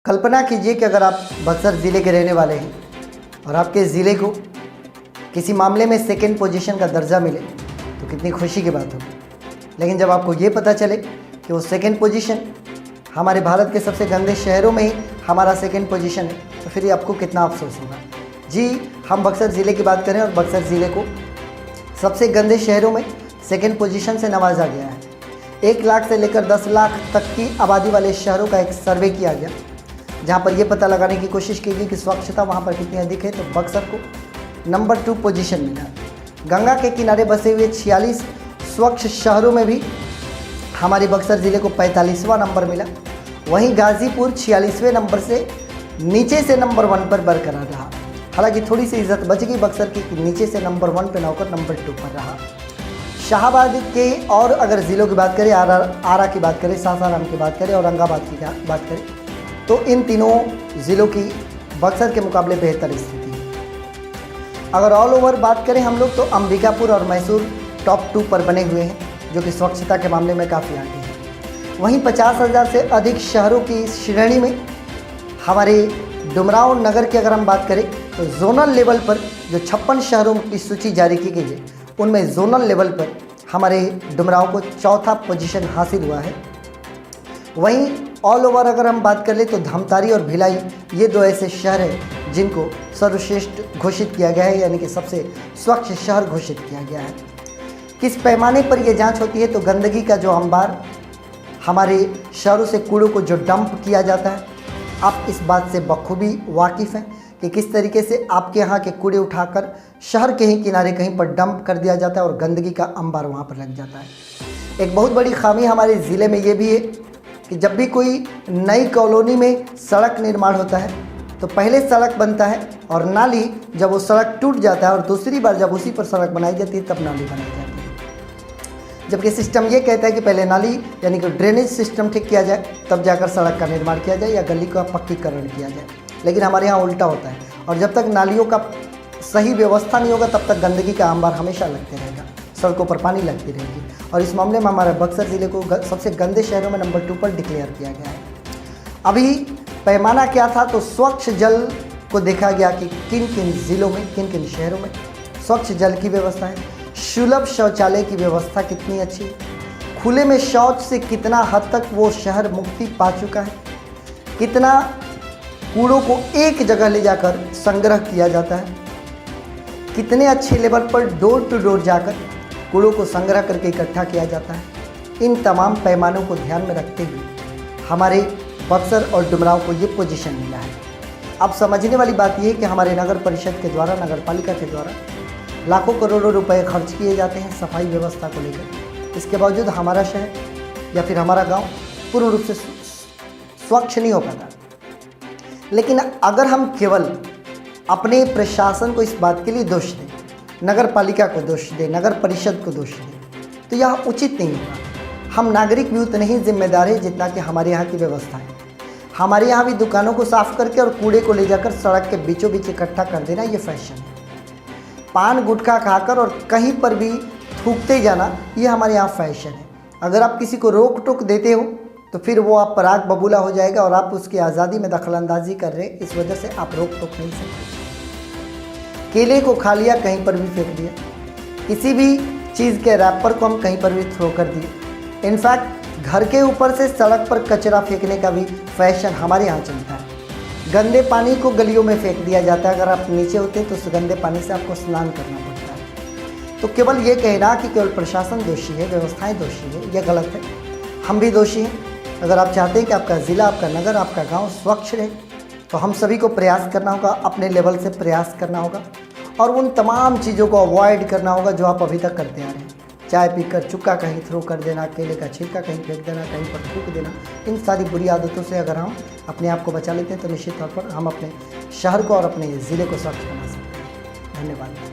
कल्पना कीजिए कि अगर आप बक्सर ज़िले के रहने वाले हैं और आपके ज़िले को किसी मामले में सेकंड पोजीशन का दर्जा मिले तो कितनी खुशी की बात होगी। लेकिन जब आपको ये पता चले कि वो सेकंड पोजीशन हमारे भारत के सबसे गंदे शहरों में ही हमारा सेकंड पोजीशन है तो फिर ये आपको कितना अफसोस होगा। जी, हम बक्सर ज़िले की बात करें और बक्सर ज़िले को सबसे गंदे शहरों में सेकंड पोजीशन से नवाजा गया है। 1 लाख से लेकर 10 लाख तक की आबादी वाले शहरों का एक सर्वे किया गया, जहाँ पर यह पता लगाने की कोशिश की गई कि स्वच्छता वहाँ पर कितनी अधिक है। तो बक्सर को नंबर 2 पोजीशन मिला। गंगा के किनारे बसे हुए 46 स्वच्छ शहरों में भी हमारे बक्सर ज़िले को 45वां नंबर मिला। वहीं गाज़ीपुर 46वें नंबर से नीचे से नंबर 1 पर बरकरार रहा। हालांकि थोड़ी सी इज्जत बच गई बक्सर की, नीचे से नंबर 1 पर ना होकर नंबर 2 पर रहा। शाहाबाद के और अगर ज़िलों की बात करें, आरा की बात करें, सासाराम की बात करें, औरंगाबाद की बात करें, तो इन तीनों ज़िलों की बक्सर के मुकाबले बेहतर स्थिति है। अगर ऑल ओवर बात करें हम लोग तो अंबिकापुर और मैसूर टॉप 2 पर बने हुए हैं, जो कि स्वच्छता के मामले में काफ़ी आगे हैं। वहीं 50,000 से अधिक शहरों की श्रेणी में हमारे डुमरांव नगर की अगर हम बात करें तो जोनल लेवल पर जो 56 शहरों की सूची जारी की गई है, उनमें जोनल लेवल पर हमारे डुमरांव को 4था पोजीशन हासिल हुआ है। वहीं ऑल ओवर अगर हम बात कर ले तो धमतारी और भिलाई ये 2 ऐसे शहर हैं जिनको सर्वश्रेष्ठ घोषित किया गया है, यानी कि सबसे स्वच्छ शहर घोषित किया गया है। किस पैमाने पर यह जांच होती है तो गंदगी का जो अंबार हमारे शहरों से कूड़ों को जो डंप किया जाता है, आप इस बात से बखूबी वाकिफ़ हैं कि किस तरीके से आपके यहाँ के कूड़े उठाकर शहर के ही किनारे कहीं पर डंप कर दिया जाता है और गंदगी का अंबार वहाँ पर लग जाता है। एक बहुत बड़ी खामी हमारे ज़िले में ये भी है कि जब भी कोई नई कॉलोनी में सड़क निर्माण होता है तो पहले सड़क बनता है और नाली, जब वो सड़क टूट जाता है और दूसरी बार जब उसी पर सड़क बनाई जाती है तब नाली बनाई जाती है। जबकि सिस्टम ये कहता है कि पहले नाली यानी कि ड्रेनेज सिस्टम ठीक किया जाए, तब जाकर सड़क का निर्माण किया जाए या गली का पक्कीकरण किया जाए। लेकिन हमारे यहाँ उल्टा होता है, और जब तक नालियों का सही व्यवस्था नहीं होगा तब तक गंदगी का अंबार हमेशा लगते रहेगा, सड़कों पर पानी लगती रहेगी। और इस मामले में हमारा बक्सर ज़िले को सबसे गंदे शहरों में नंबर 2 पर डिक्लेयर किया गया है। अभी पैमाना क्या था तो स्वच्छ जल को देखा गया कि किन किन ज़िलों में, किन किन शहरों में स्वच्छ जल की व्यवस्था है, सुलभ शौचालय की व्यवस्था कितनी अच्छी है, खुले में शौच से कितना हद तक वो शहर मुक्ति पा चुका है, कितना कूड़ों को एक जगह ले जाकर संग्रह किया जाता है, कितने अच्छे लेवल पर डोर टू डोर जाकर कूड़ों को संग्रह करके इकट्ठा किया जाता है। इन तमाम पैमानों को ध्यान में रखते हुए हमारे बक्सर और डुमरांव को ये पोजीशन मिला है। अब समझने वाली बात यह है कि हमारे नगर परिषद के द्वारा, नगर पालिका के द्वारा लाखों करोड़ों रुपए खर्च किए जाते हैं सफाई व्यवस्था को लेकर। इसके बावजूद हमारा शहर या फिर हमारा गांव पूर्ण रूप से स्वच्छ नहीं हो पाता। लेकिन अगर हम केवल अपने प्रशासन को इस बात के लिए दोष दें, नगर पालिका को दोष दें, नगर परिषद को दोष दें, तो यह उचित नहीं होगा। हम नागरिक भी उतने ही जिम्मेदार हैं जितना कि हमारे यहाँ की व्यवस्था है। हमारे यहाँ भी दुकानों को साफ करके और कूड़े को ले जाकर सड़क के बीचों बीच इकट्ठा कर देना ये फैशन है। पान गुटखा खाकर और कहीं पर भी थूकते जाना ये हमारे यहाँ फैशन है। अगर आप किसी को रोक टोक देते हो तो फिर वो आप पर आग बबूला हो जाएगा और आप उसकी आज़ादी में दखलंदाजी कर रहे हैं, इस वजह से आप रोक टोक नहीं सकते। केले को खा लिया, कहीं पर भी फेंक दिया, किसी भी चीज़ के रैपर को हम कहीं पर भी थ्रो कर दिए। इनफैक्ट घर के ऊपर से सड़क पर कचरा फेंकने का भी फैशन हमारे यहाँ चलता है। गंदे पानी को गलियों में फेंक दिया जाता है। अगर आप नीचे होते तो उस गंदे पानी से आपको स्नान करना पड़ता है। तो केवल ये कहना कि केवल प्रशासन दोषी है, व्यवस्थाएं दोषी है, यह गलत है। हम भी दोषी हैं। अगर आप चाहते हैं कि आपका ज़िला, आपका नगर, आपका गांव स्वच्छ रहे तो हम सभी को प्रयास करना होगा, अपने लेवल से प्रयास करना होगा और उन तमाम चीज़ों को अवॉइड करना होगा जो आप अभी तक करते आ रहे हैं। चाय पीकर चुक्का कहीं थ्रो कर देना, केले का छिलका कहीं फेंक देना, कहीं पर थूक देना, इन सारी बुरी आदतों से अगर हम अपने आप को बचा लेते हैं तो निश्चित तौर पर हम अपने शहर को और अपने ज़िले को स्वच्छ बना सकते हैं। धन्यवाद।